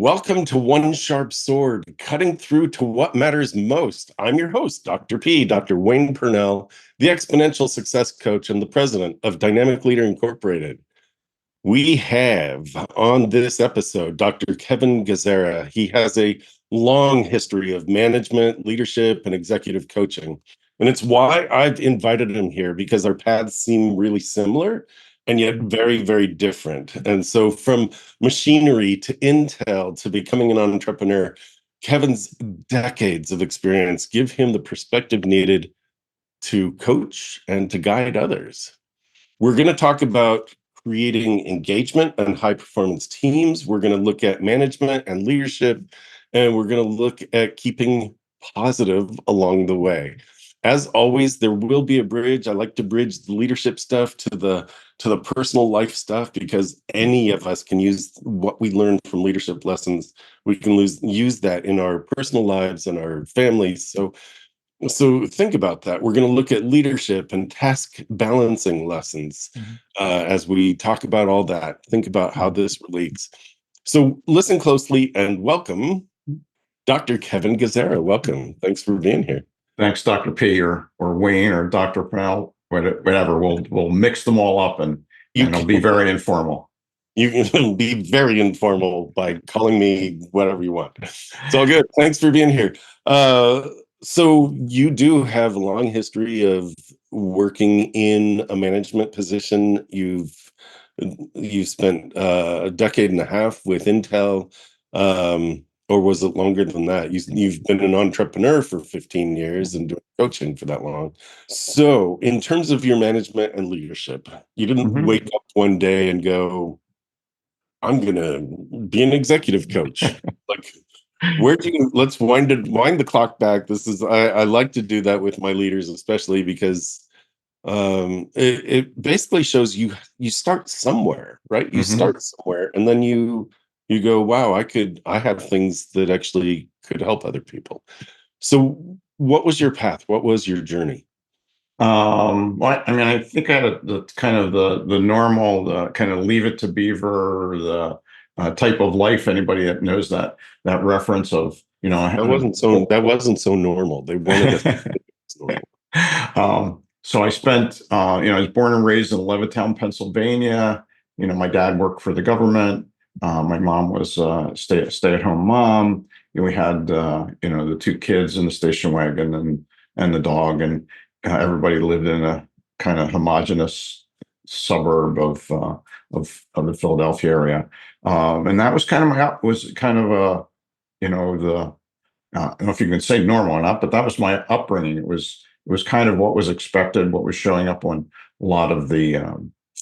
Welcome to One Sharp Sword, cutting through to what matters most. I'm your host, Dr. P, Dr. Wayne Pernell, the exponential success coach and the president of Dynamic Leader Incorporated. We have on this episode Dr. Kevin Gazzara. He has a long history of management, leadership, and executive coaching. And it's why I've invited him here, because our paths seem really similar and yet very, very different. And so from machinery to Intel to becoming an entrepreneur, Kevin's decades of experience give him the perspective needed to coach and to guide others. We're going to talk about creating engagement and high performance teams. We're going to look at management and leadership, and we're going to look at keeping positive along the way. As always, there will be a bridge. I like to bridge the leadership stuff to the personal life stuff, because any of us can use what we learned from leadership lessons. We can use that in our personal lives and our families. So think about that. We're going to look at leadership and task balancing lessons as we talk about all that. Think about how this relates. So listen closely and welcome Dr. Kevin Gazzara. Welcome. Thanks for being here. Thanks, Dr. P or Wayne or Dr. Pernell, whatever. We'll mix them all up and it'll be very informal. You can be very informal by calling me whatever you want. It's all good. Thanks for being here. So you do have a long history of working in a management position. You've spent a decade and a half with Intel, or was it longer than that? You've been an entrepreneur for 15 years and doing coaching for that long. So in terms of your management and leadership, you didn't wake up one day and go, I'm going to be an executive coach. Like, let's wind the clock back. I like to do that with my leaders, especially because it basically shows you start somewhere, right? You start somewhere, and then you go, wow, I have things that actually could help other people. So what was your path? What was your journey? Well, I mean, I think I had the normal, kind of Leave It to Beaver, the type of life. Anybody that knows that reference of, that wasn't so normal. They wanted us normal. So I spent, I was born and raised in Levittown, Pennsylvania. My dad worked for the government. My mom was a stay-at-home mom. We had, the two kids in the station wagon and the dog, and everybody lived in a kind of homogenous suburb of the Philadelphia area, and that was kind of I don't know if you can say normal or not, but that was my upbringing. It was kind of what was expected, what was showing up on a lot of the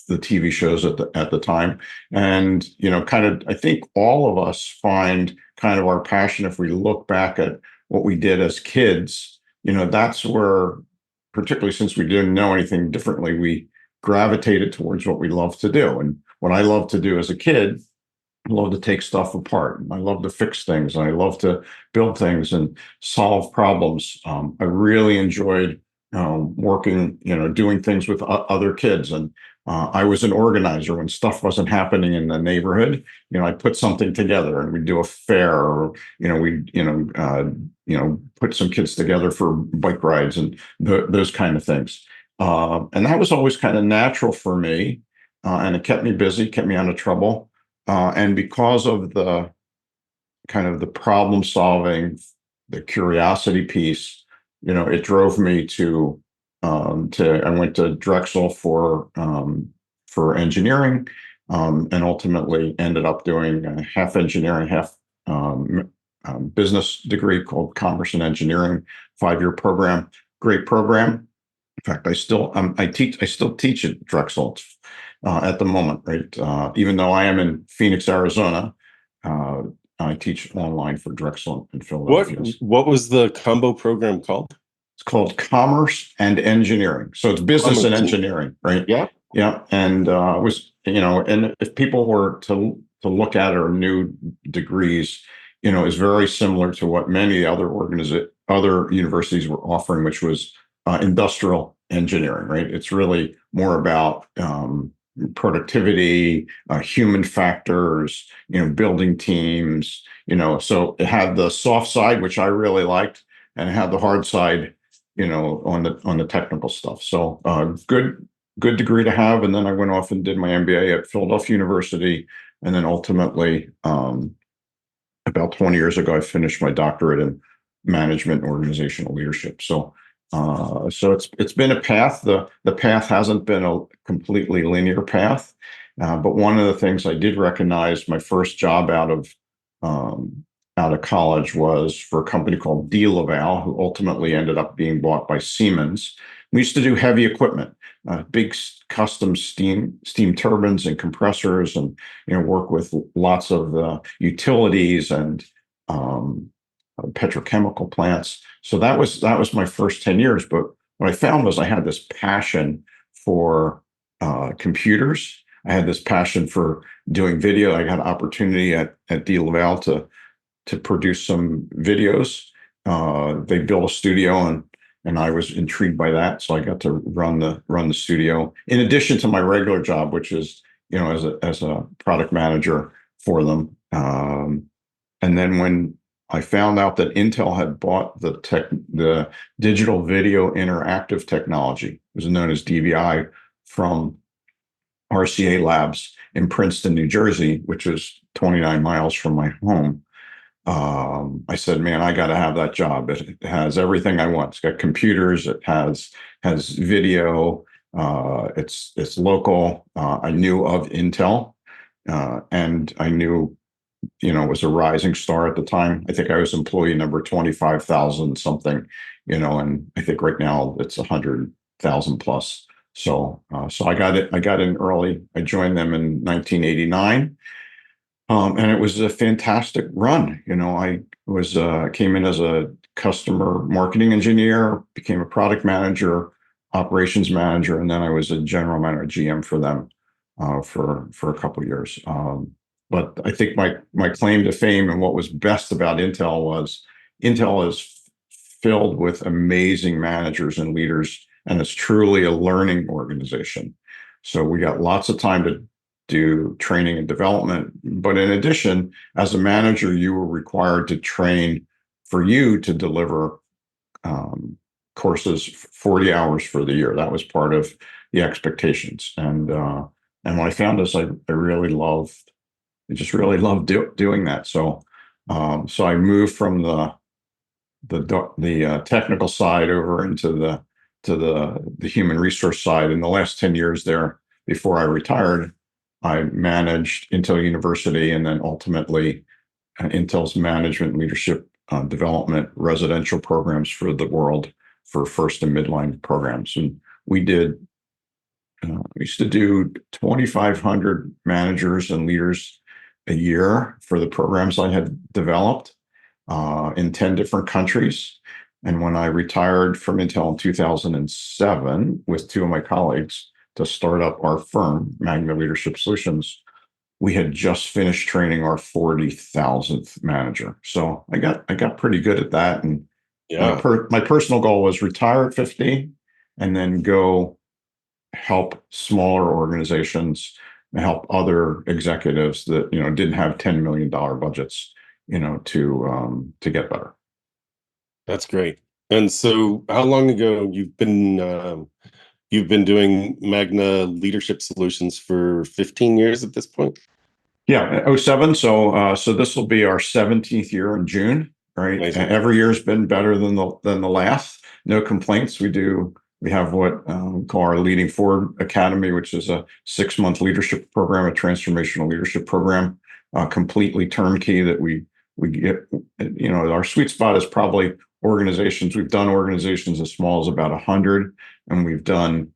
TV shows at the time, and I think all of us find kind of our passion if we look back at what we did as kids. That's where, particularly since we didn't know anything differently, we gravitated towards what we love to do. And what I loved to do as a kid, I love to take stuff apart. I love to fix things. I love to build things and solve problems. I really enjoyed working, doing things with other kids. And I was an organizer. When stuff wasn't happening in the neighborhood, I put something together, and we'd do a fair, or we'd put some kids together for bike rides and those kind of things. And that was always kind of natural for me, and it kept me busy, kept me out of trouble. And because of the kind of the problem solving, the curiosity piece, it drove me to I went to Drexel for engineering, and ultimately ended up doing a half engineering, half business degree called Commerce and Engineering, 5-year program. Great program. In fact, I still teach at Drexel at the moment, right? Even though I am in Phoenix, Arizona, I teach online for Drexel in Philadelphia. What was the combo program called? It's called Commerce and Engineering. So it's business and engineering, right? Yeah. Yeah. And it was, and if people were to look at our new degrees, is very similar to what many other universities were offering, which was industrial engineering, right? It's really more about productivity, human factors, building teams, so it had the soft side, which I really liked, and it had the hard side, on the technical stuff. So good degree to have. And then I went off and did my MBA at Philadelphia University. And then ultimately, about 20 years ago, I finished my doctorate in management and organizational leadership. So it's been a path. The path hasn't been a completely linear path, but one of the things I did recognize, my first job out of college was for a company called D. Laval, who ultimately ended up being bought by Siemens. We used to do heavy equipment, big custom steam turbines and compressors, and work with lots of utilities and petrochemical plants. So that was my first 10 years. But what I found was I had this passion for computers. I had this passion for doing video. I had an opportunity at D. Laval to produce some videos. They built a studio, and I was intrigued by that. So I got to run the studio in addition to my regular job, which is as a product manager for them. And then when I found out that Intel had bought the digital video interactive technology, it was known as DVI, from RCA Labs in Princeton, New Jersey, which is 29 miles from my home. I said, man, I got to have that job. It has everything I want. It's got computers. It has video. It's local. I knew of Intel, and I knew, it was a rising star at the time. I think I was employee number 25,000 something, and I think right now it's 100,000 plus. So I got it. I got in early. I joined them in 1989. And it was a fantastic run. I came in as a customer marketing engineer, became a product manager, operations manager, and then I was a general manager, GM for them for a couple of years. But I think my claim to fame and what was best about Intel was Intel is filled with amazing managers and leaders, and it's truly a learning organization. So we got lots of time to do training and development. But in addition, as a manager, you were required to train for you to deliver courses 40 hours for the year. That was part of the expectations. And what I found is I just really loved doing that. So I moved from the technical side over into the human resource side. In the last 10 years there, before I retired, I managed Intel University, and then ultimately Intel's management, leadership, development, residential programs for the world for first and midline programs. And we used to do 2,500 managers and leaders a year for the programs I had developed in 10 different countries. And when I retired from Intel in 2007 with two of my colleagues to start up our firm, Magna Leadership Solutions, we had just finished training our 40,000th manager. So I got pretty good at that. And my personal goal was retire at 50 and then go help smaller organizations and help other executives that didn't have $10 million budgets, to get better. That's great. And so how long ago you've been doing Magna Leadership Solutions for 15 years at this point? Yeah, 07. So this will be our 17th year in June, right? Amazing. Every year has been better than the last. No complaints. We have what we call our Leading Forward Academy, which is a 6-month leadership program, a transformational leadership program, completely turnkey that we get. Our sweet spot is probably organizations. We've done organizations as small as about 100, and we've done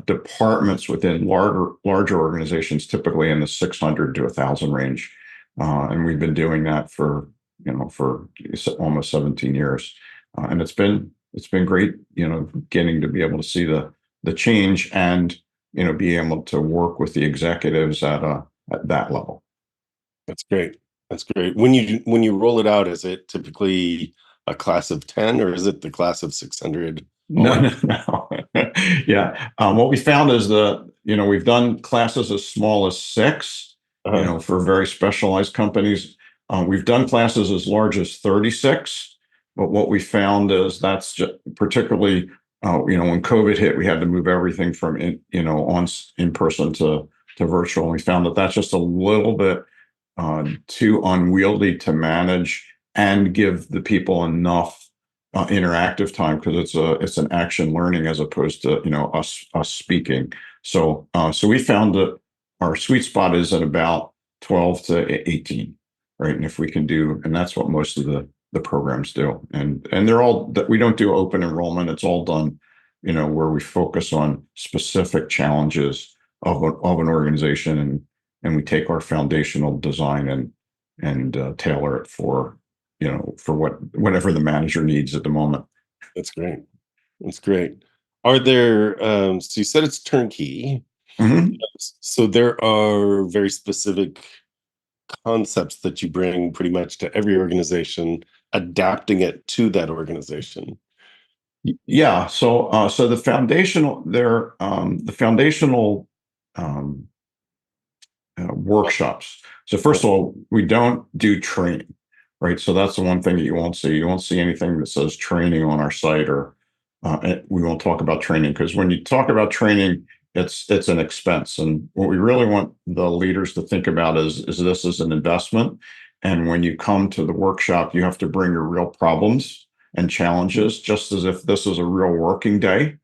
departments within larger organizations, typically in the 600 to 1,000 range, and we've been doing that for almost 17 years, and it's been great, getting to be able to see the change and be able to work with the executives at that level. That's great. That's great. When you roll it out, is it typically a class of 10 or is it the class of 600? No. Yeah. What we found is that, we've done classes as small as 6, Uh-huh. for very specialized companies. We've done classes as large as 36. But what we found is that's just particularly, when COVID hit, we had to move everything from in person to virtual. And we found that that's just a little bit too unwieldy to manage and give the people enough interactive time, because it's an action learning as opposed to us speaking. So we found that our sweet spot is at about 12 to 18, right? And if we can do, and that's what most of the programs do, and they're all that we don't do open enrollment. It's all done, where we focus on specific challenges of an organization, and we take our foundational design and tailor it for whatever the manager needs at the moment. That's great. That's great. Are there, so you said it's turnkey. Mhm. So there are very specific concepts that you bring pretty much to every organization, adapting it to that organization. Yeah. So the foundational um, workshops. So first of all, we don't do training, right? So that's the one thing that you won't see. You won't see anything that says training on our site, or we won't talk about training, because when you talk about training, it's an expense. And what we really want the leaders to think about is this is an investment. And when you come to the workshop, you have to bring your real problems and challenges, just as if this is a real working day.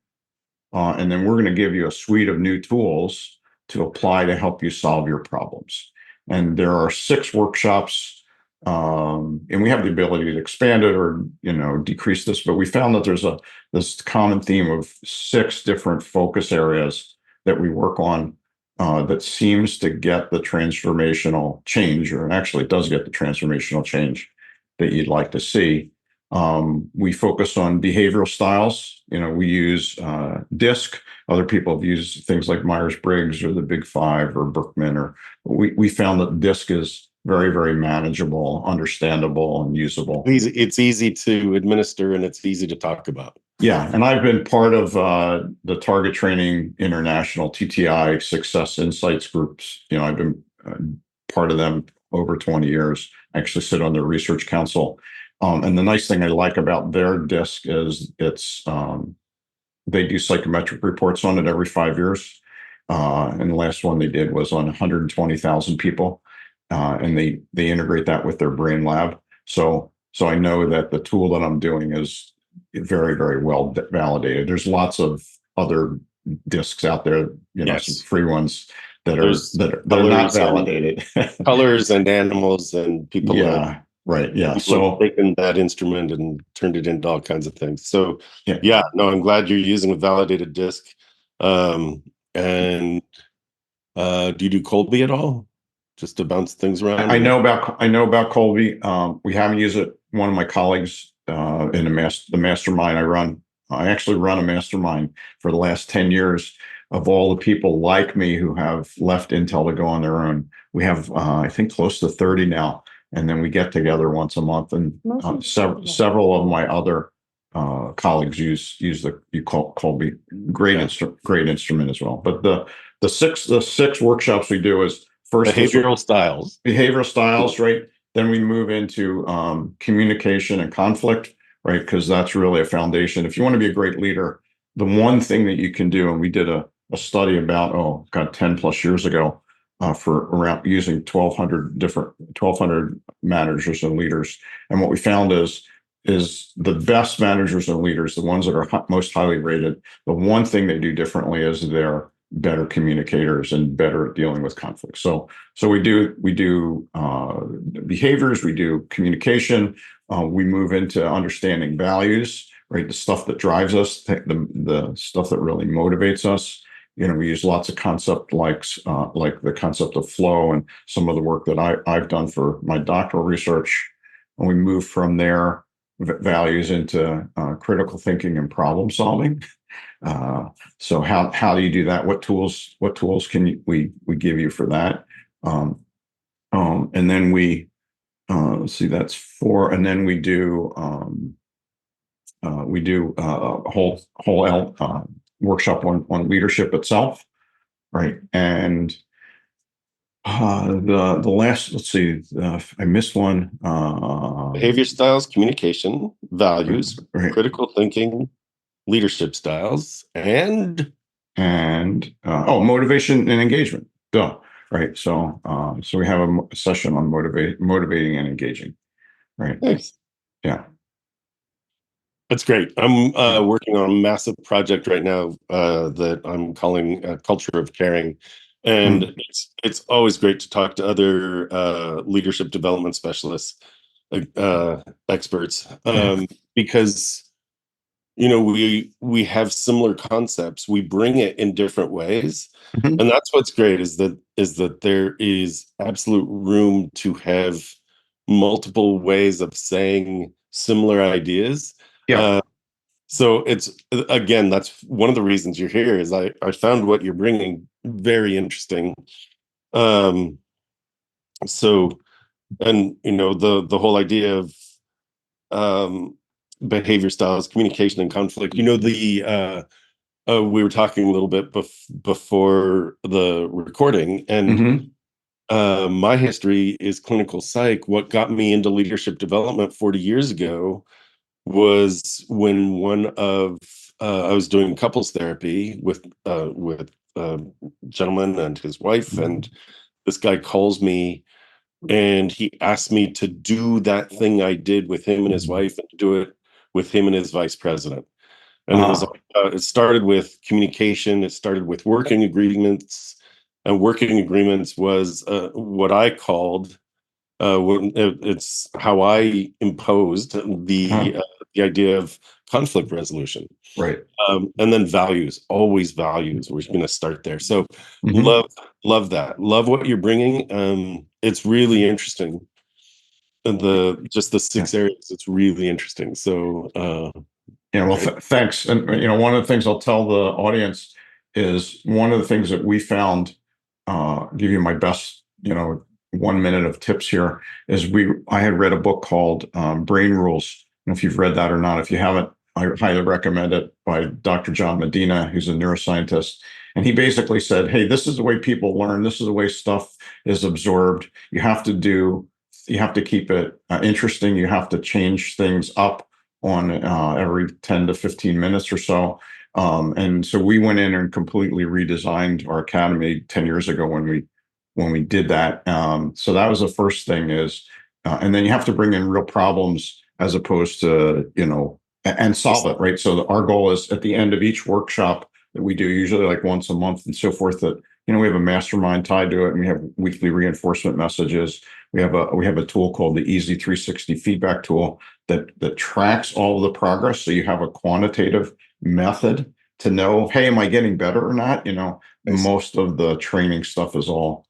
And then we're going to give you a suite of new tools to apply to help you solve your problems. And there are 6 workshops, and we have the ability to expand it or decrease this. But we found that there's this common theme of 6 different focus areas that we work on, that seems to get the transformational change, or actually it does get the transformational change that you'd like to see. We focus on behavioral styles. We use DISC. Other people have used things like Myers-Briggs or the Big Five or Berkman. Or we found that DISC is very, very manageable, understandable, and usable. It's easy to administer and it's easy to talk about. Yeah, and I've been part of the Target Training International (TTI) Success Insights groups. I've been part of them over 20 years. I actually sit on their research council. And the nice thing I like about their disc is they do psychometric reports on it every 5 years. And the last one they did was on 120,000 people. And they integrate that with their brain lab. So I know that the tool that I'm doing is very, very well validated. There's lots of other discs out there, Yes. some free ones that There's are not validated. Colors and animals, and people Yeah. Right. Yeah. people have So taken that instrument and turned it into all kinds of things. So yeah. yeah, no, I'm glad you're using a validated disc. And do you do Colby at all? Just to bounce things around? I know about Colby. We haven't used it. One of my colleagues in the mastermind I run. I actually run a mastermind for the last 10 years of all the people like me who have left Intel to go on their own. We have I think close to 30 now, and then we get together once a month. And several of my other colleagues use the Colby. Great instrument as well. But the six workshops we do is first Behavioral styles. right? Then we move into communication and conflict, right? Because that's really a foundation. If you want to be a great leader, the one thing that you can do, and we did a study about 10 plus years ago, for around using 1,200 managers and leaders, and what we found is the best managers and leaders, the ones that are most highly rated, the one thing they do differently is they're better communicators and better at dealing with conflict. So we do behaviors, we do communication, we move into understanding values, right? The stuff that drives us, the stuff that really motivates us. We use lots of concept like the concept of flow and some of the work that I've done for my doctoral research, and we move from there values into critical thinking and problem solving. So how do you do that? What tools can we give you for that? And then let's see, that's 4, and then we do workshop on leadership itself, right? And the last, let's see, I missed one. Behavior styles, communication, values, Right. critical thinking, leadership styles, And motivation and engagement. Duh. Right. So we have a session on motivating and engaging. Right. nice. Yeah. That's great. I'm Yeah. working on a massive project right now that I'm calling Culture of Caring. And Mm. it's always great to talk to other leadership development specialists, experts, Yeah. because we have similar concepts. We bring it in different ways, Mhm. and that's what's great is that there is absolute room to have multiple ways of saying similar ideas. Yeah. Uh, so it's again, that's one of the reasons you're here. Is I found what you're bringing very interesting. Um, so and the whole idea of um, behavior styles, communication, and conflict. We were talking a little bit before the recording, and Hmm. my history is clinical psych. What got me into leadership development 40 years ago was when I was doing couples therapy with a gentleman and his wife, and this guy calls me and he asked me to do that thing I did with him and his wife, and to do it with him and his vice president. And Uh, it started with communication. It started with working agreements, and working agreements was what I called it's how I imposed uh, the idea of conflict resolution. right. And then values, always values. We're going to start there. So Hmm. love that. Love what you're bringing. It's really interesting. And the Yeah. six areas. It's really interesting. So Yeah. Well, great. thanks. And one of the things I'll tell the audience is one of the things that we found. Give you my best, 1 minute of tips here. I had read a book called Brain Rules. I don't know if you've read that or not. If you haven't, I highly recommend it, by Dr. John Medina, who's a neuroscientist. And he basically said, hey, this is the way people learn. This is the way stuff is absorbed. You have to keep it interesting. You have to change things up on every 10 to 15 minutes or so. And so we went in and completely redesigned our academy 10 years ago when we did that. So that was the first thing and then you have to bring in real problems as opposed to, and solve it, right? So our goal is at the end of each workshop that we do, usually like once a month and so forth, that, we have a mastermind tied to it, and we have weekly reinforcement messages. We have a tool called the Easy 360 feedback tool that tracks all of the progress. So you have a quantitative method to know, hey, am I getting better or not? Nice. Most of the training stuff is all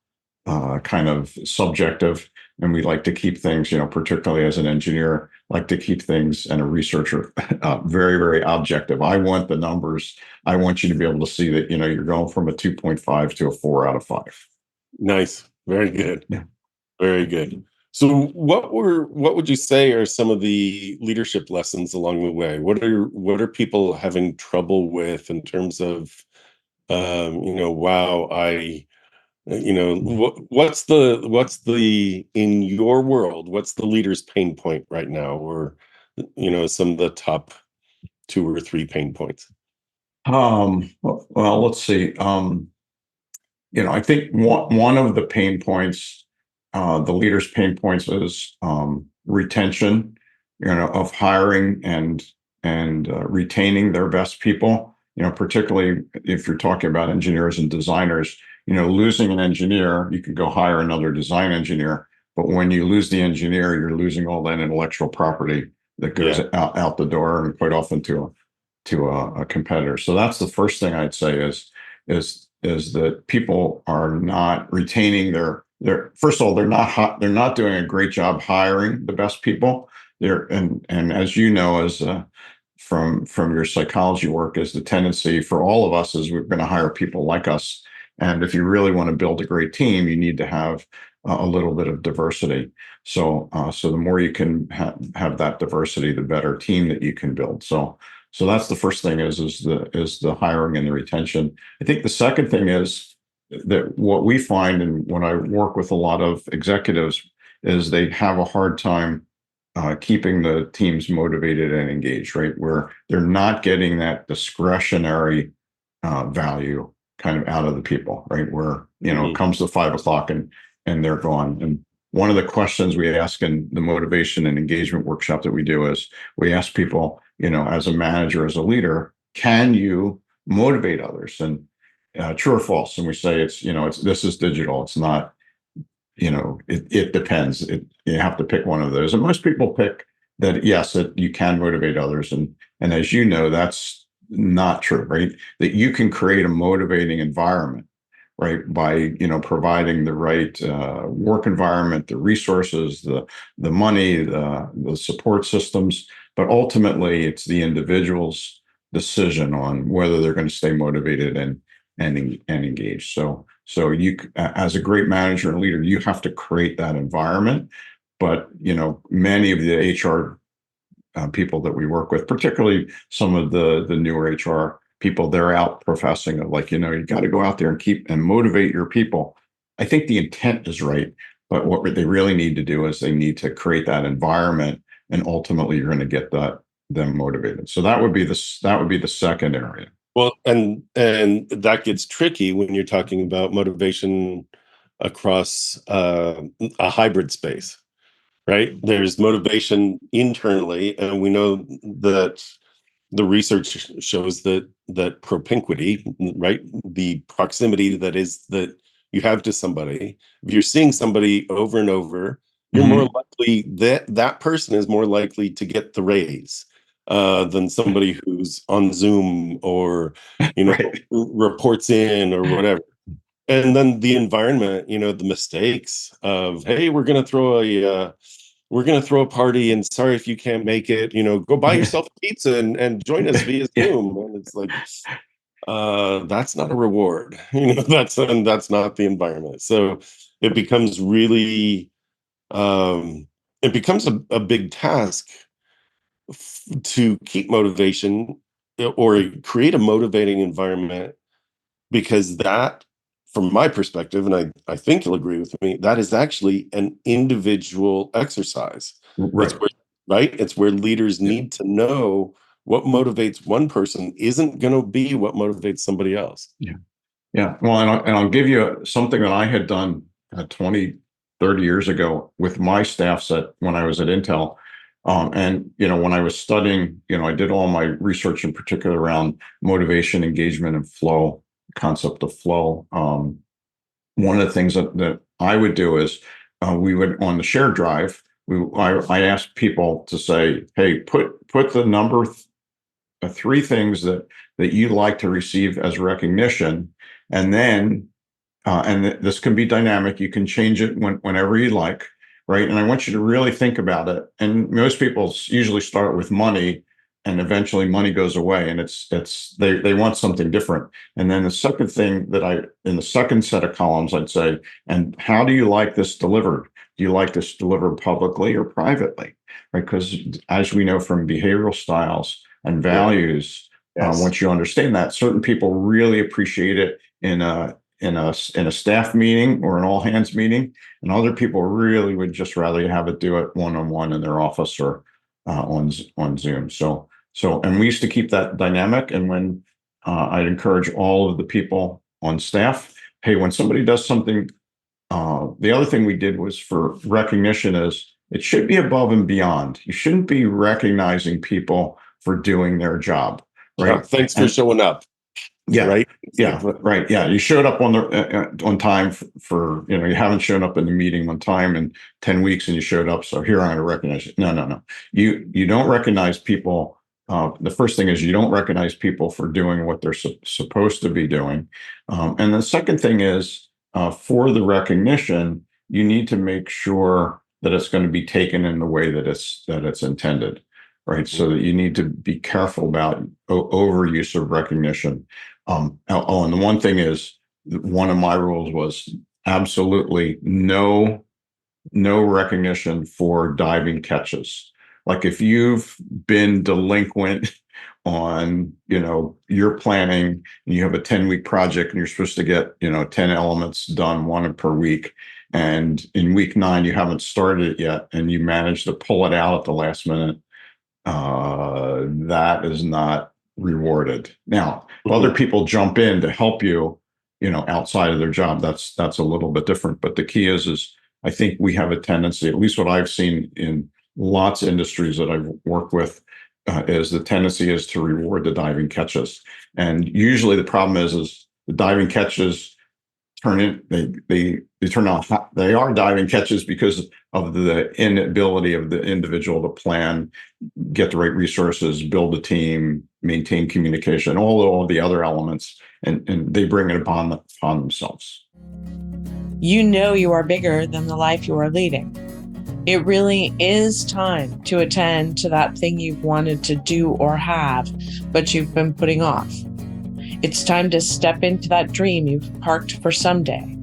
kind of subjective, and we like to keep things, particularly as an engineer, like to keep things, and a researcher, very, very objective. I want the numbers. I want you to be able to see that, you're going from a 2.5 to a 4 out of 5. Nice. Very good. Yeah. Very good. So what would you say are some of the leadership lessons along the way? What are people having trouble with in terms of wow, what's the in your world, what's the leader's pain point right now, or some of the top two or three pain points? Well, let's see. I think one of the pain points, the leader's pain points, is retention, of hiring and retaining their best people. Particularly if you're talking about engineers and designers. Losing an engineer, you can go hire another design engineer, but when you lose the engineer, you're losing all that intellectual property that goes Yeah. out the door, and quite often to a competitor. So that's the first thing I'd say is that people are not retaining their first of all, they're not doing a great job hiring the best people. And as as from your psychology work, is the tendency for all of us is we're going to hire people like us. And if you really want to build a great team, you need to have a little bit of diversity. So the more you can have that diversity, the better team that you can build. So that's the first thing is the hiring and the retention. I think the second thing is that what we find, and when I work with a lot of executives, is they have a hard time keeping the teams motivated and engaged, right? Where they're not getting that discretionary value kind of out of the people, right? Where, it comes to 5 o'clock and they're gone. And one of the questions we ask in the motivation and engagement workshop that we do is we ask people, as a manager, as a leader, can you motivate others? And true or false? And we say it's this is digital. It's not, it depends. You have to pick one of those. And most people pick that, yes, that you can motivate others. And as you know, that's not true, right? That you can create a motivating environment, right? By, providing the right work environment, the resources, the money, the support systems. But ultimately, it's the individual's decision on whether they're going to stay motivated and engaged. So you, as a great manager and leader, you have to create that environment. But many of the HR people that we work with, particularly some of the newer HR people, they're out professing of like, you got to go out there and keep and motivate your people. I think the intent is right, but what they really need to do is they need to create that environment, and ultimately you're going to get them motivated. So that would be the second area. Well, and that gets tricky when you're talking about motivation across a hybrid space, right? There's motivation internally, and we know that the research shows that propinquity, right? The proximity that you have to somebody. If you're seeing somebody over and over, you're more likely that person is more likely to get the raise than somebody who's on Zoom or Right. reports in or whatever. And then the environment, the mistakes of, hey, we're gonna throw a party, and sorry if you can't make it. Go buy yourself a pizza and join us via Yeah. Zoom. And it's like, that's not a reward. That's not the environment. So it becomes really, it becomes a big task to keep motivation or create a motivating environment, because that, from my perspective, and I think you'll agree with me, that is actually an individual exercise. It's Right. where, right? It's where leaders Yeah. need to know what motivates one person isn't going to be what motivates somebody else. Yeah. Yeah. Well, and I'll give you something that I had done 20, 30 years ago with my staffs when I was at Intel. And, when I was studying, I did all my research in particular around motivation, engagement, and flow, concept of flow. One of the things that I would do is we would, on the shared drive, I asked people to say, hey, put the number three things that you'd like to receive as recognition, and then this can be dynamic. You can change it whenever you like, right? And I want you to really think about it. And most people usually start with money, and eventually money goes away, and they want something different. And then the second thing in the second set of columns, I'd say, and how do you like this delivered? Do you like this delivered publicly or privately? Right? Because as we know from behavioral styles and values, Yes. once you understand that, certain people really appreciate it in a staff meeting or an all hands meeting, and other people really would just rather have it do it one-on-one in their office or on Zoom. And we used to keep that dynamic. And when I'd encourage all of the people on staff, hey, when somebody does something, the other thing we did was for recognition is it should be above and beyond. You shouldn't be recognizing people for doing their job, Yeah, right? thanks for showing up. Yeah. Right. Yeah. Right. Yeah. You showed up on time for, you haven't shown up in the meeting on time in 10 weeks and you showed up. So here I'm going to recognize you. No, no, no. You don't recognize people. The first thing is you don't recognize people for doing what they're supposed to be doing. And the second thing is for the recognition, you need to make sure that it's going to be taken in the way that it's intended. Right. So that you need to be careful about overuse of recognition. And the one thing is, one of my rules was absolutely no recognition for diving catches. Like if you've been delinquent on, you're planning and you have a 10-week project and you're supposed to get, 10 elements done, one per week. And in week 9, you haven't started it yet and you manage to pull it out at the last minute. That is not rewarded. Now, if other people jump in to help you, outside of their job, that's a little bit different. But the key is I think we have a tendency, at least what I've seen in lots of industries that I've worked with, is the tendency is to reward the diving catches. And usually the problem is the diving catches turn in, they turn out, they are diving catches because of the inability of the individual to plan, get the right resources, build a team, maintain communication, all the other elements, and they bring it upon themselves. You are bigger than the life you are leading. It really is time to attend to that thing you've wanted to do or have, but you've been putting off. It's time to step into that dream you've parked for someday.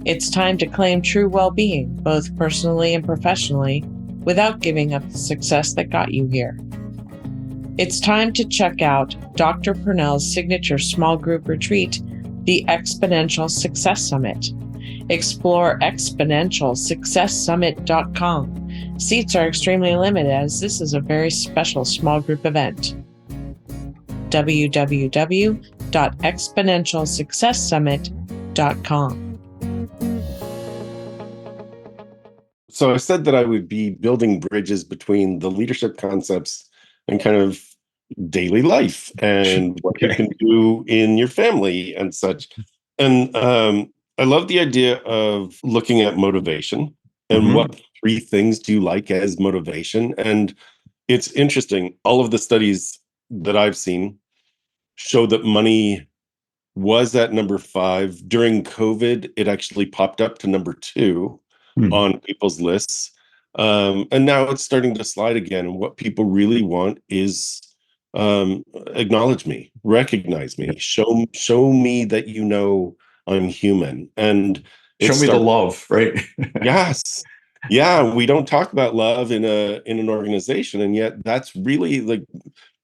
It's time to claim true well-being, both personally and professionally, without giving up the success that got you here. It's time to check out Dr. Pernell's signature small group retreat, the Exponential Success Summit. Explore exponentialsuccesssummit.com. Seats are extremely limited as this is a very special small group event. www.exponentialsuccesssummit.com. So I said that I would be building bridges between the leadership concepts and kind of daily life and what you can do in your family and such. And I love the idea of looking at motivation and what 3 things do you like as motivation. And it's interesting. All of the studies that I've seen show that money was at number 5. During COVID, it actually popped up to number 2 on people's lists. And now it's starting to slide again. And what people really want is acknowledge me, recognize me, show me that I'm human. And show me the love, right? Yes. Yeah, we don't talk about love in an organization, and yet that's really like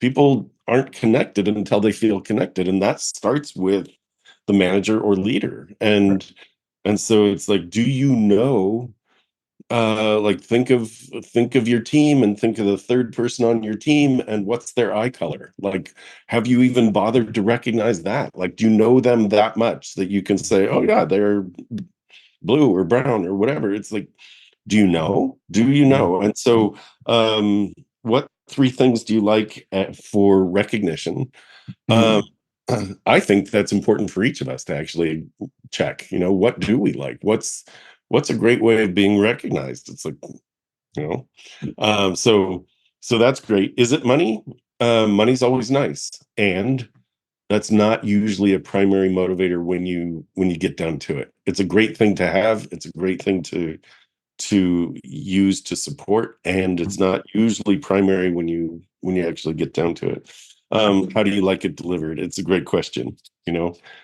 people aren't connected until they feel connected, and that starts with the manager or leader. And so it's like, do you know, like think of your team and think of the third person on your team and what's their eye color? Like, have you even bothered to recognize that? Like, do you know them that much that you can say, oh yeah, they're blue or brown or whatever? It's like, do you know? And so what 3 things do you like for recognition? I think that's important for each of us to actually check, what do we like? What's a great way of being recognized? It's like, so that's great. Is it money? Money's always nice. And that's not usually a primary motivator when you get down to it. It's a great thing to have. It's a great thing to use to support, and it's not usually primary when you actually get down to it. How do you like it delivered? It's a great question.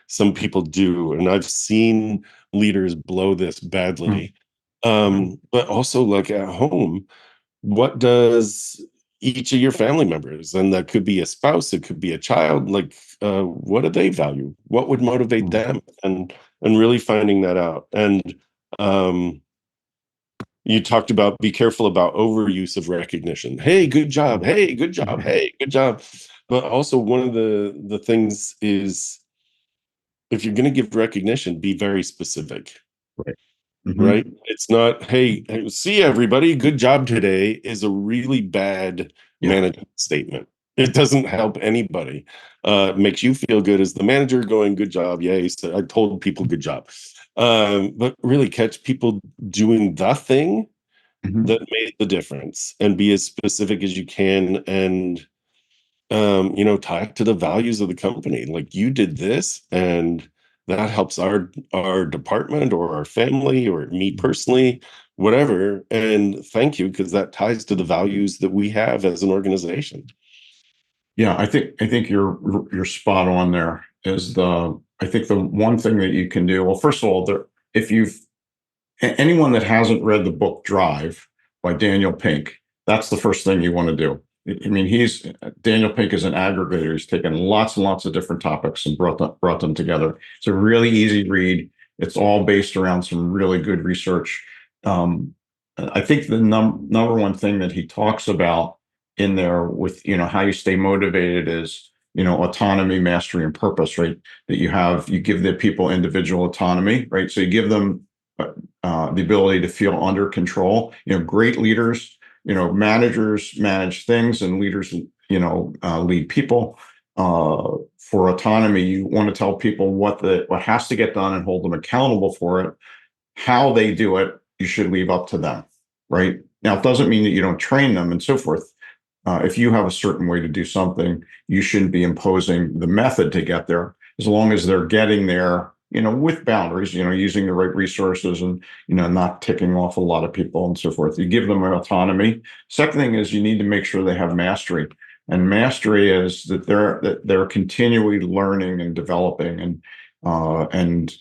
Some people do, and I've seen leaders blow this badly. But also, like at home, what does each of your family members, and that could be a spouse, it could be a child, like what do they value? What would motivate them? And really finding that out. And you talked about be careful about overuse of recognition. Hey, good job. Hey, good job. Hey, good job. But also one of the things is, if you're going to give recognition, be very specific. Right? It's not, hey, see everybody, good job today, is a really bad management statement. It doesn't help anybody. It makes you feel good as the manager going, good job, yay, so I told people good job. But really catch people doing the thing that made the difference, and be as specific as you can, and tie it to the values of the company. Like, you did this, and that helps our department or our family or me personally, whatever. And thank you, because that ties to the values that we have as an organization. Yeah, I think you're spot on there. I think the one thing that you can do, well, first of all, if anyone that hasn't read the book Drive by Daniel Pink, that's the first thing you want to do, I mean, Daniel Pink is an aggregator. He's taken lots and lots of different topics and brought them together. It's a really easy read. It's all based around some really good research. I think the number one thing that he talks about in there with, how you stay motivated is, autonomy, mastery, and purpose, right? That you give the people individual autonomy, right? So you give them the ability to feel under control. Great leaders, managers manage things, and leaders, lead people. For autonomy, you want to tell people what has to get done and hold them accountable for it. How they do it, you should leave up to them, right? Now, it doesn't mean that you don't train them and so forth. If you have a certain way to do something, you shouldn't be imposing the method to get there, as long as they're getting there, with boundaries, using the right resources and, not ticking off a lot of people and so forth. You give them autonomy. Second thing is you need to make sure they have mastery. And mastery is that they're continually learning and developing and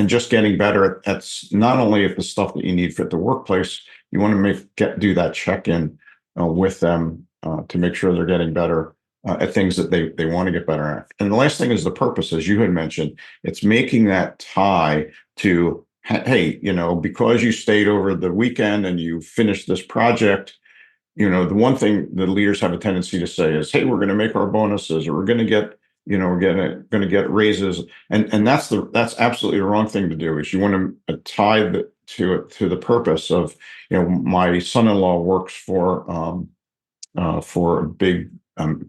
just getting better at not only at the stuff that you need for the workplace. You want to do that check-in with them to make sure they're getting better at things that they want to get better at. And the last thing is the purpose, as you had mentioned. It's making that tie to, hey, because you stayed over the weekend and you finished this project, the one thing that leaders have a tendency to say is, hey, we're going to make our bonuses, or we're going to get, we're going to get raises. And that's absolutely the wrong thing to do. Is you want to tie to the purpose of, my son-in-law works for a big,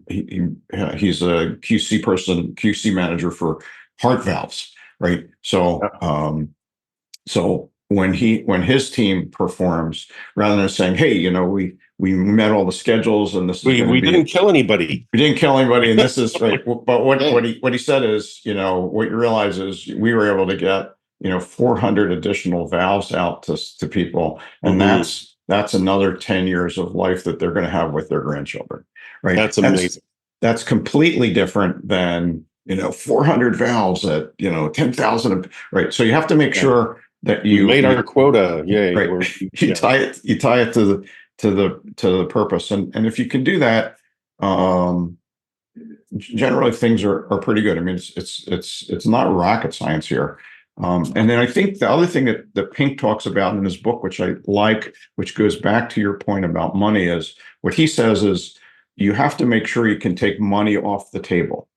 he's a QC manager for heart valves, right? So, so when his team performs, rather than saying, hey, we met all the schedules and this is we didn't kill anybody. We didn't kill anybody, and this is right. But what he said is, what you realize is we were able to get 400 additional valves out to people, and that's another 10 years of life that they're going to have with their grandchildren, right? That's amazing. That's completely different than 400 valves at 10,000, right? So you have to make sure that you made our quota. Yeah, right. You tie it to the purpose, and if you can do that, generally things are pretty good. I mean, it's not rocket science here. And then I think the other thing that Pink talks about in his book, which I like, which goes back to your point about money, is what he says is you have to make sure you can take money off the table,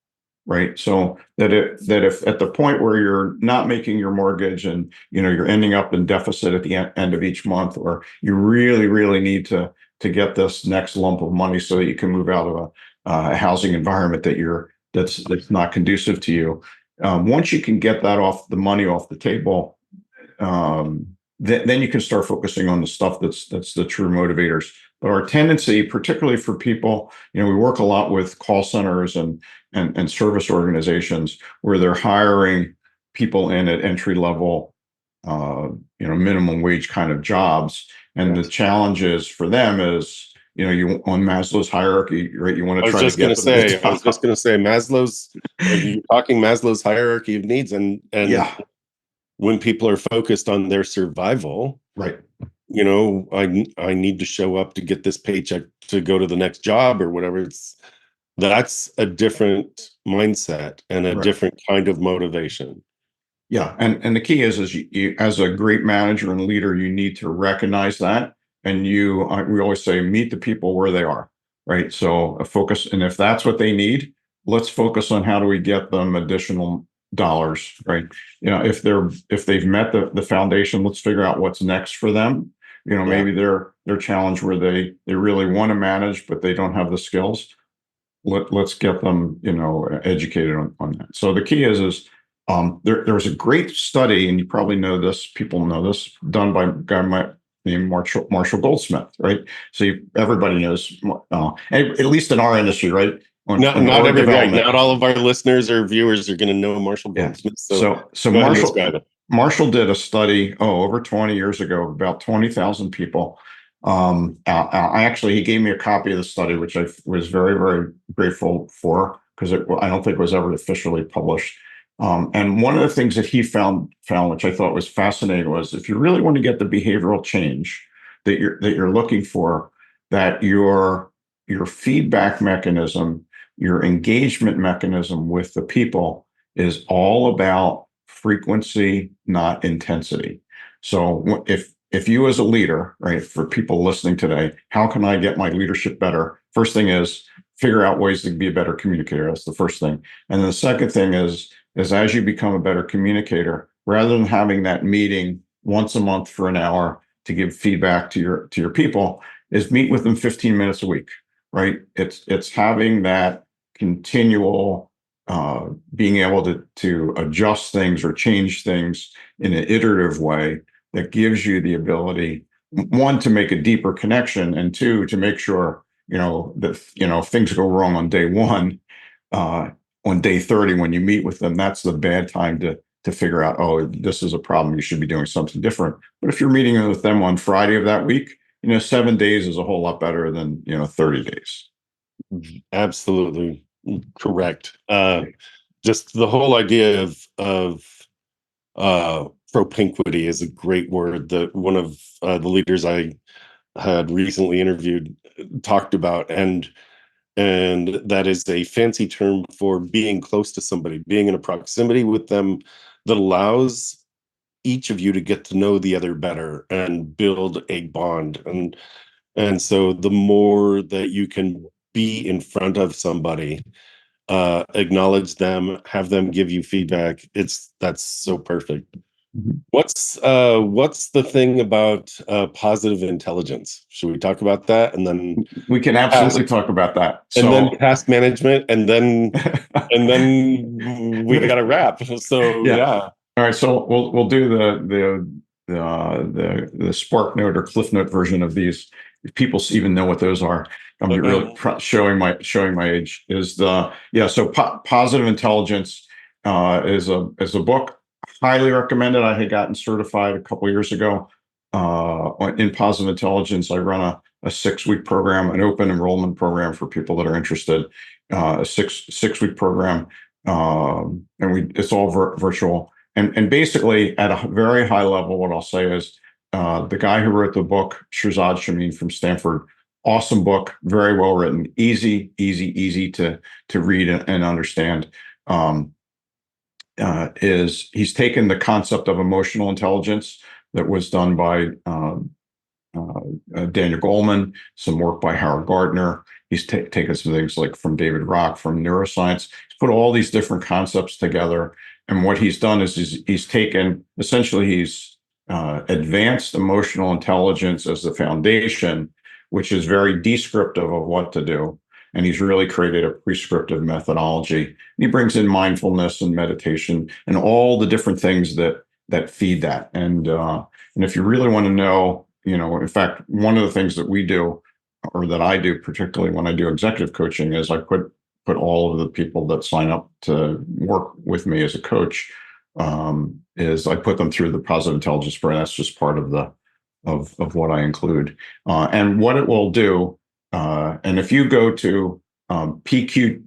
right? So that if at the point where you're not making your mortgage and you're ending up in deficit at the end of each month, or you really, really need to get this next lump of money so that you can move out of a housing environment that's not conducive to you. Once you can get the money off the table, then you can start focusing on the stuff that's the true motivators. But our tendency, particularly for people, we work a lot with call centers and service organizations where they're hiring people in at entry level, minimum wage kind of jobs. And the challenge is for them is, you on Maslow's hierarchy, right? You want to try to get them. I was just going to say Maslow's. You're talking Maslow's hierarchy of needs, and yeah. When people are focused on their survival, right? I need to show up to get this paycheck to go to the next job or whatever. That's a different mindset and a different kind of motivation. Yeah, and the key is you as a great manager and leader, you need to recognize that. And we always say, meet the people where they are, right? So a focus, and if that's what they need, let's focus on how do we get them additional dollars, right? If they've met the foundation, let's figure out what's next for them. Maybe they're challenged where they really want to manage, but they don't have the skills. Let's get them, educated on that. So the key is there was a great study, and you probably know this, people know this, done by a guy named Marshall Goldsmith, right? So everybody knows, at least in our industry, right? Not everybody, not all of our listeners or viewers are going to know Marshall Goldsmith. So Marshall did a study over 20 years ago, about 20,000 people. He gave me a copy of the study, which I was very, very grateful for, because I don't think it was ever officially published. And one of the things that he found, which I thought was fascinating, was if you really want to get the behavioral change that you're looking for, that your your feedback mechanism, your engagement mechanism with the people is all about frequency, not intensity. So if you as a leader, right, for people listening today, how can I get my leadership better? First thing is figure out ways to be a better communicator. That's the first thing. And then the second thing is as you become a better communicator, rather than having that meeting once a month for an hour to give feedback to your people, is meet with them 15 minutes a week, right? It's having that continual being able to adjust things or change things in an iterative way that gives you the ability, one, to make a deeper connection, and two, to make sure that if things go wrong on day one, on day 30 when you meet with them, that's the bad time to figure out, oh, this is a problem, you should be doing something different. But if you're meeting with them on Friday of that week, 7 days is a whole lot better than 30 days. Absolutely correct. Just the whole idea of propinquity is a great word that one of the leaders I had recently interviewed talked about, and that is a fancy term for being close to somebody, being in a proximity with them that allows each of you to get to know the other better and build a bond. And so the more that you can be in front of somebody, acknowledge them, have them give you feedback, that's so perfect. Mhm. What's the thing about positive intelligence? Should we talk about that? And then We can absolutely talk about that. and then So task management, and then we got to wrap. So yeah. yeah. All right. So we'll do the Spark Note or Cliff Note version of these. If people even know what those are, I'm be really showing my age. So positive intelligence is a book. Highly recommended. I had gotten certified a couple years ago in positive intelligence. I run a 6-week program, an open enrollment program for people that are interested. A six-week program, and it's all virtual. And basically, at a very high level, what I'll say is the guy who wrote the book, Shirzad Chamine from Stanford, awesome book, very well written, easy to read and understand. Is he's taken the concept of emotional intelligence that was done by Daniel Goleman, some work by Howard Gardner. He's taken some things like from David Rock, from neuroscience. He's put all these different concepts together. And what he's done is he's taken, essentially, he's advanced emotional intelligence as the foundation, which is very descriptive of what to do. And he's really created a prescriptive methodology. And he brings in mindfulness and meditation and all the different things that feed that. And if you really want to know, in fact, one of the things that we do, or that I do, particularly when I do executive coaching, is I put all of the people that sign up to work with me as a coach, is I put them through the positive intelligence program. That's just part of of what I include, and what it will do. And if you go to PQ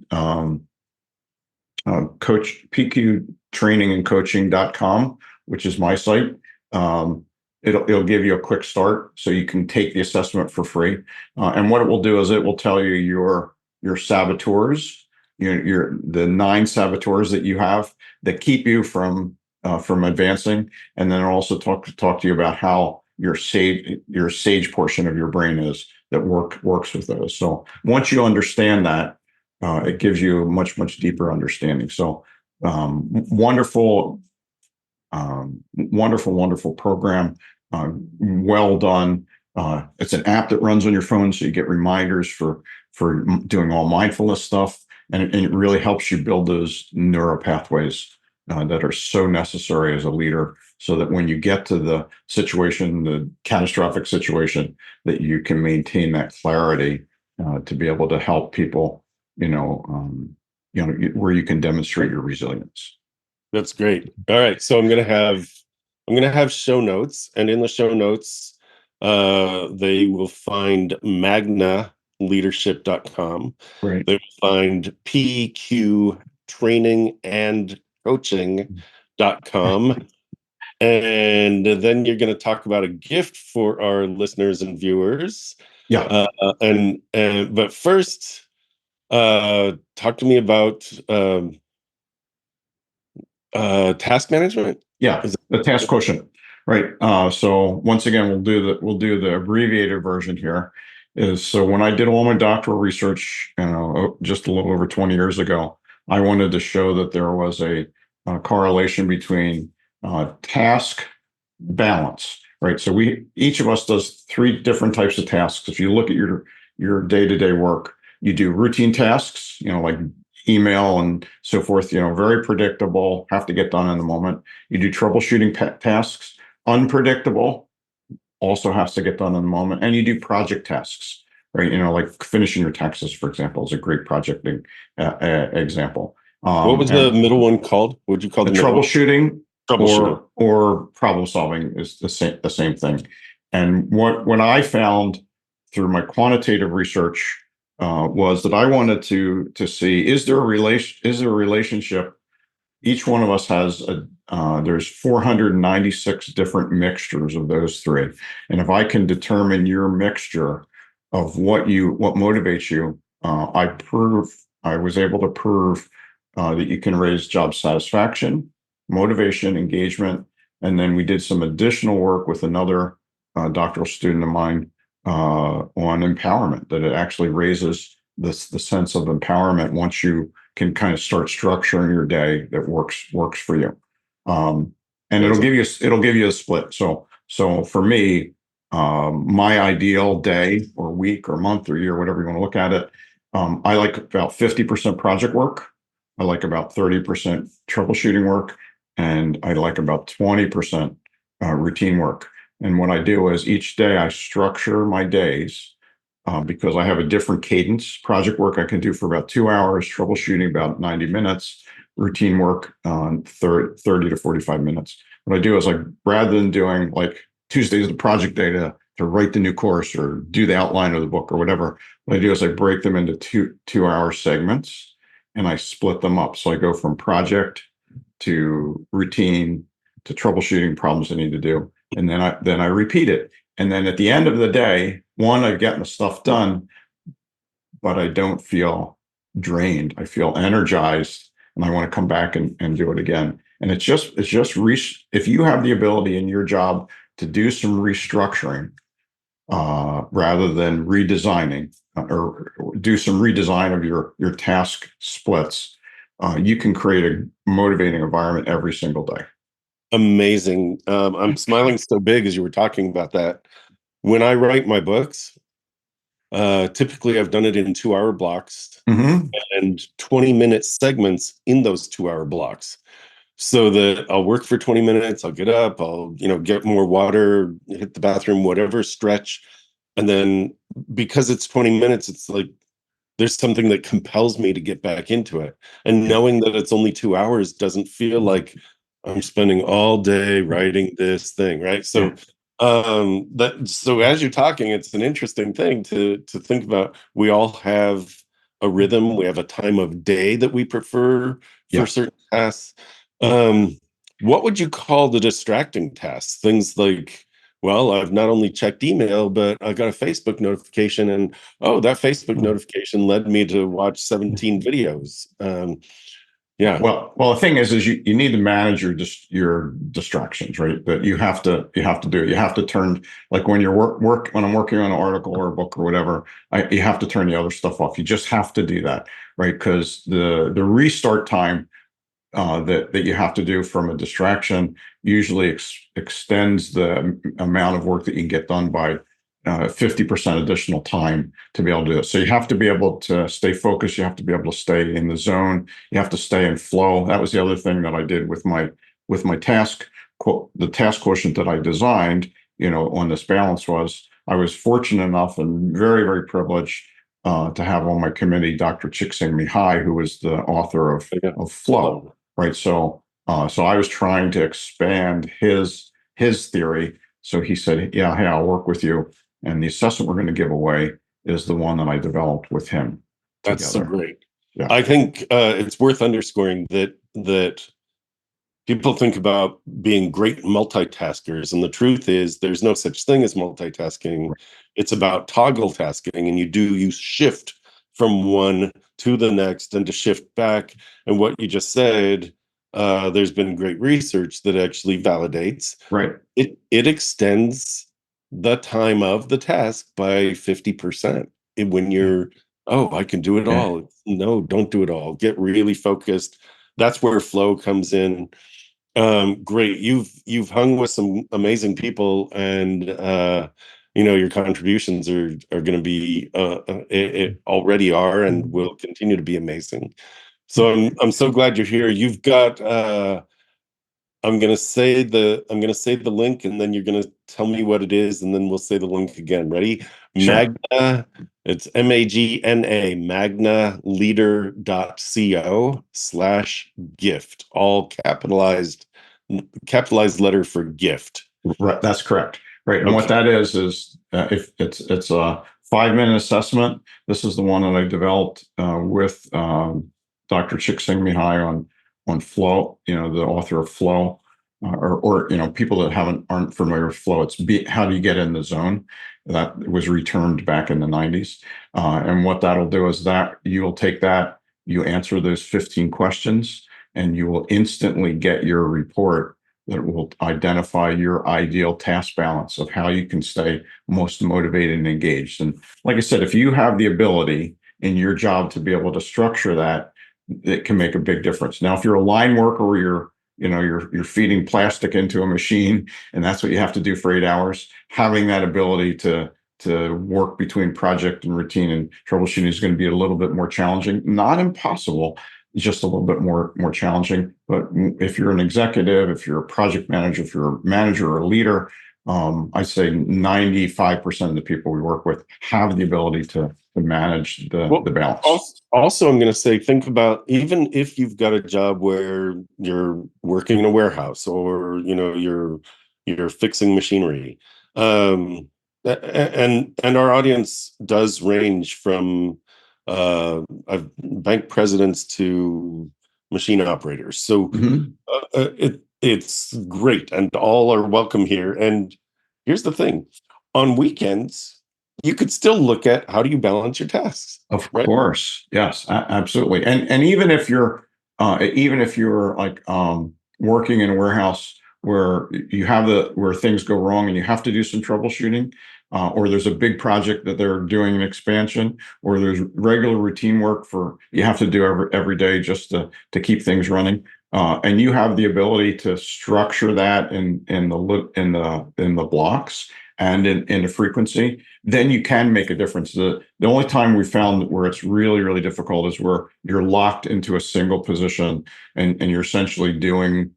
coach PQ training and coaching.com, which is my site, it'll give you a quick start so you can take the assessment for free. And what it will do is it will tell you your saboteurs, the 9 saboteurs that you have that keep you from advancing, and then it'll also talk to you about how your sage portion of your brain is that works with those. So once you understand that, it gives you a much deeper understanding. So wonderful program. Well done. It's an app that runs on your phone, so you get reminders for doing all mindfulness stuff, and it really helps you build those neural pathways that are so necessary as a leader, so that when you get to the situation, the catastrophic situation, that you can maintain that clarity to be able to help people, where you can demonstrate your resilience. That's great. All right, so I'm gonna have show notes, and in the show notes, they will find magnaleadership.com. Right. They will find PQ training and coaching.com. And then you're going to talk about a gift for our listeners and viewers. Yeah. But first, talk to me about task management. Yeah, Is the task quotient, right? So once again, we'll do the abbreviated version here. Is so when I did all my doctoral research, just a little over 20 years ago, I wanted to show that there was a correlation between task balance, right? So each of us does three different types of tasks. If you look at your day-to-day work, you do routine tasks, like email and so forth, very predictable, have to get done in the moment. You do troubleshooting tasks, unpredictable, also has to get done in the moment. And you do project tasks, right? Like finishing your taxes, for example, is a great project example. what was the And middle one called? What would you call the the middle one? troubleshooting Troubleshooting. or problem solving is the same thing. And what I found through my quantitative research was that I wanted to see, is there a relationship. Each one of us has there's 496 different mixtures of those three, and if I can determine your mixture of what motivates you, I was able to prove that you can raise job satisfaction, motivation, engagement. And then we did some additional work with another doctoral student of mine on empowerment, that it actually raises the sense of empowerment once you can kind of start structuring your day that works for you. And it'll give you a split. So for me, my ideal day or week or month or year, whatever you want to look at it, I like about 50% project work. I like about 30% troubleshooting work, and I like about 20% routine work. And what I do is each day I structure my days because I have a different cadence. Project work I can do for about 2 hours, troubleshooting about 90 minutes, routine work 30 to 45 minutes. What I do is, like, rather than doing like Tuesday's the project day to write the new course or do the outline of the book or whatever, what I do is I break them into two-hour segments and I split them up. So I go from project to routine to troubleshooting problems I need to do. And then I repeat it. And then at the end of the day, I've gotten the stuff done, but I don't feel drained. I feel energized, and I want to come back and do it again. And if you have the ability in your job to do some restructuring rather than redesigning, or do some redesign of your task splits, you can create a motivating environment every single day. Amazing. I'm smiling so big as you were talking about that. When I write my books, typically I've done it in 2-hour blocks Mm-hmm. and 20-minute segments in those 2-hour blocks. So that I'll work for 20 minutes, I'll get up, I'll, get more water, hit the bathroom, whatever, stretch. And then because it's 20 minutes, it's like there's something that compels me to get back into it. And knowing that it's only 2 hours doesn't feel like I'm spending all day writing this thing, right? So so as you're talking, it's an interesting thing to think about. We all have a rhythm, we have a time of day that we prefer for Yeah. certain tasks. What would you call the distracting tasks? Things like, well, I've not only checked email, but I got a Facebook notification, and oh, that Facebook notification led me to watch 17 videos. Yeah, Well, the thing is you need to manage your distractions, right? But you have to do it. You have to turn, like when you're when I'm working on an article or a book or whatever, you have to turn the other stuff off. You just have to do that, right? Because the restart time that you have to do from a distraction usually extends the amount of work that you can get done by 50% additional time to be able to do it. So you have to be able to stay focused. You have to be able to stay in the zone. You have to stay in flow. That was the other thing that I did with my task. The task quotient that I designed, on this balance, was I was fortunate enough and very, very privileged to have on my committee Dr. Chiksing Mihai, who was the author of Flow. Right. So I was trying to expand his theory. So he said, yeah, hey, I'll work with you. And the assessment we're going to give away is the one that I developed with him that's so together. great. Yeah. I think it's worth underscoring that people think about being great multitaskers, and the truth is there's no such thing as multitasking. It's about toggle tasking, and you shift from one to the next and to shift back. And what you just said, there's been great research that actually validates Right. it extends the time of the task by 50%. When you're, oh, I can do it Yeah. all. No, don't do it all. Get really focused. That's where flow comes in. Great. You've hung with some amazing people, and your contributions are going to be it already are and will continue to be amazing. So I'm so glad you're here. You've got I'm gonna say the link, and then you're gonna tell me what it is, and then we'll say the link again. Ready? Sure. Magna, it's Magna, magnaleader.co/gift, all capitalized letter for gift. Right, that's correct. Right, and what Okay. that is if it's a 5-minute assessment. This is the one that I developed with Dr. Chiksing Mihai on flow. The author of Flow, or people that aren't familiar with flow. It's how do you get in the zone? That was returned back in the 90s, and what that'll do is that you will take that, you answer those 15 questions, and you will instantly get your report that will identify your ideal task balance of how you can stay most motivated and engaged. And like I said, if you have the ability in your job to be able to structure that, it can make a big difference. Now, if you're a line worker where you're feeding plastic into a machine and that's what you have to do for 8 hours, having that ability to work between project and routine and troubleshooting is going to be a little bit more challenging, not impossible, just a little bit more challenging. But if you're an executive, if you're a project manager, if you're a manager or a leader, I say 95% of the people we work with have the ability to manage the balance. Also, I'm going to say, think about, even if you've got a job where you're working in a warehouse, or you're fixing machinery, and our audience does range from bank presidents to machine operators. So Mhm. it's great, and all are welcome here. And here's the thing: on weekends, you could still look at how do you balance your tasks, Of right? course, yes, absolutely. And even if you're like working in a warehouse where where things go wrong and you have to do some troubleshooting, or there's a big project that they're doing an expansion, or there's regular routine work for you have to do every day just to keep things running, and you have the ability to structure that in the blocks and in the frequency, then you can make a difference. The only time we found where it's really, really difficult is where you're locked into a single position and you're essentially doing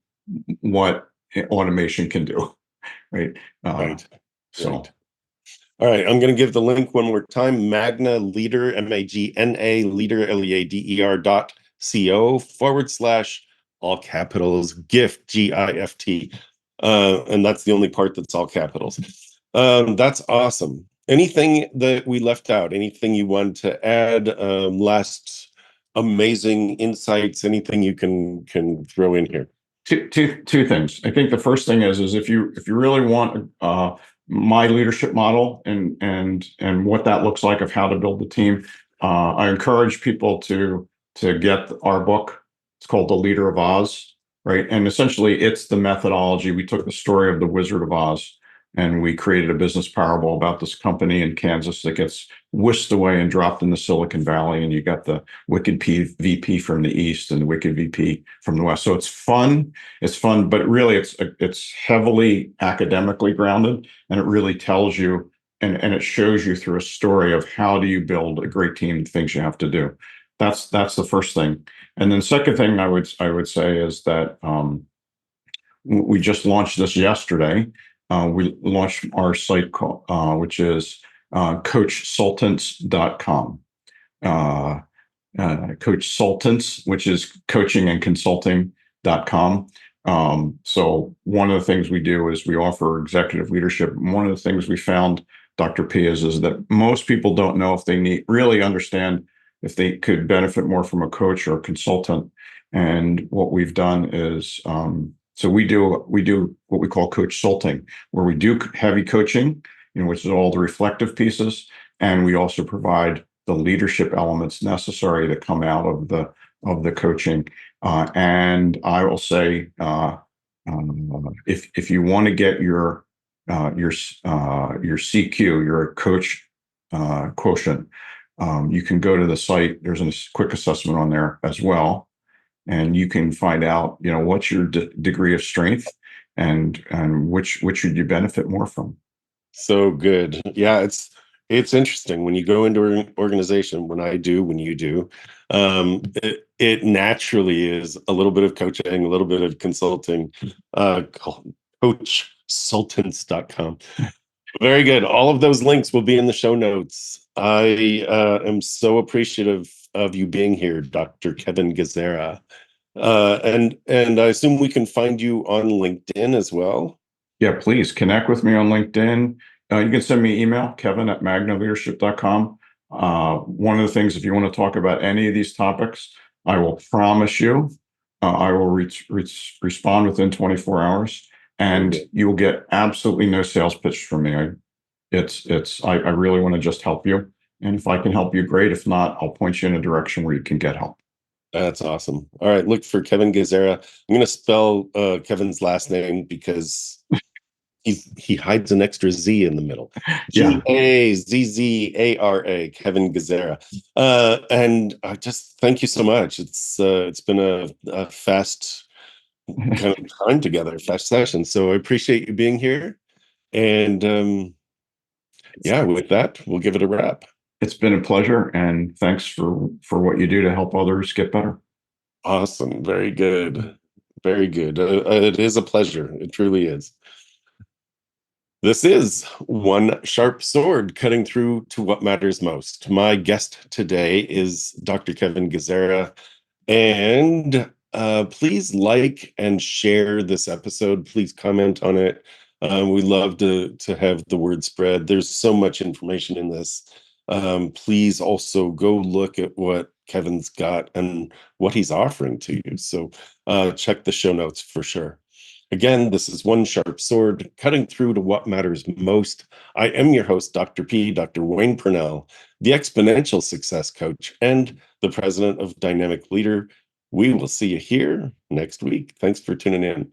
what automation can do, right? Right. So Right. All right, I'm going to give the link one more time: Magna Leader, Magna Leader, LEADER.co/ all capitals gift, GIFT. And that's the only part that's all capitals. That's awesome. Anything that we left out? Anything you want to add? Last amazing insights? Anything you can throw in here? two things. I think the first thing is if you really want my leadership model and what that looks like of how to build the team, I encourage people to get our book. It's called The Leader of Oz, right? And essentially, it's the methodology. We took the story of the Wizard of Oz and we created a business parable about this company in Kansas that gets whisked away and dropped in the Silicon Valley, and you got the wicked VP from the east and the wicked VP from the west. So it's fun. It's fun, but really it's heavily academically grounded, and it really tells you and it shows you through a story of how do you build a great team, the things you have to do. That's the first thing. And then second thing I would say is that we just launched this yesterday. We launched our site called, which is coachsultants.com. Coach Sultants, which is coaching and consulting.com. So one of the things we do is we offer executive leadership. And one of the things we found, Dr. P, is that most people don't know if they really understand if they could benefit more from a coach or a consultant. And what we've done is So we do what we call coach salting, where we do heavy coaching, which is all the reflective pieces, and we also provide the leadership elements necessary to come out of the coaching. And I will say, if you want to get your CQ, your coach quotient, you can go to the site. There's a quick assessment on there as well, and you can find out, what's your degree of strength, and which should you benefit more from. So good. Yeah, it's interesting when you go into an organization, when you do, it naturally is a little bit of coaching, a little bit of consulting, coachsultants.com. Very good. All of those links will be in the show notes. I am so appreciative of you being here, Dr. Kevin Gazzara. And I assume we can find you on LinkedIn as well. Yeah, please connect with me on LinkedIn. You can send me an email, kevin@magnaleadership.com. One of the things, if you want to talk about any of these topics, I will promise you, I will respond within 24 hours, and you will get absolutely no sales pitch from me. I really want to just help you. And if I can help you, great. If not, I'll point you in a direction where you can get help. That's awesome. All right, look for Kevin Gazzara. I'm going to spell Kevin's last name because he hides an extra Z in the middle. Yeah. Gazzara, Kevin Gazzara. And I just thank you so much. It's been a fast kind of time together, fast session. So I appreciate you being here. And yeah, with that, we'll give it a wrap. It's been a pleasure, and thanks for what you do to help others get better. Awesome. Very good. Very good. It is a pleasure. It truly is. This is One Sharp Sword, cutting through to what matters most. My guest today is Dr. Kevin Gazzara. And please like and share this episode. Please comment on it. We love to have the word spread. There's so much information in this. Please also go look at what Kevin's got and what he's offering to you. So check the show notes for sure. Again, this is One Sharp Sword, cutting through to what matters most. I am your host, Dr. P, Dr. Wayne Pernell, the exponential success coach and the president of Dynamic Leader. We will see you here next week. Thanks for tuning in.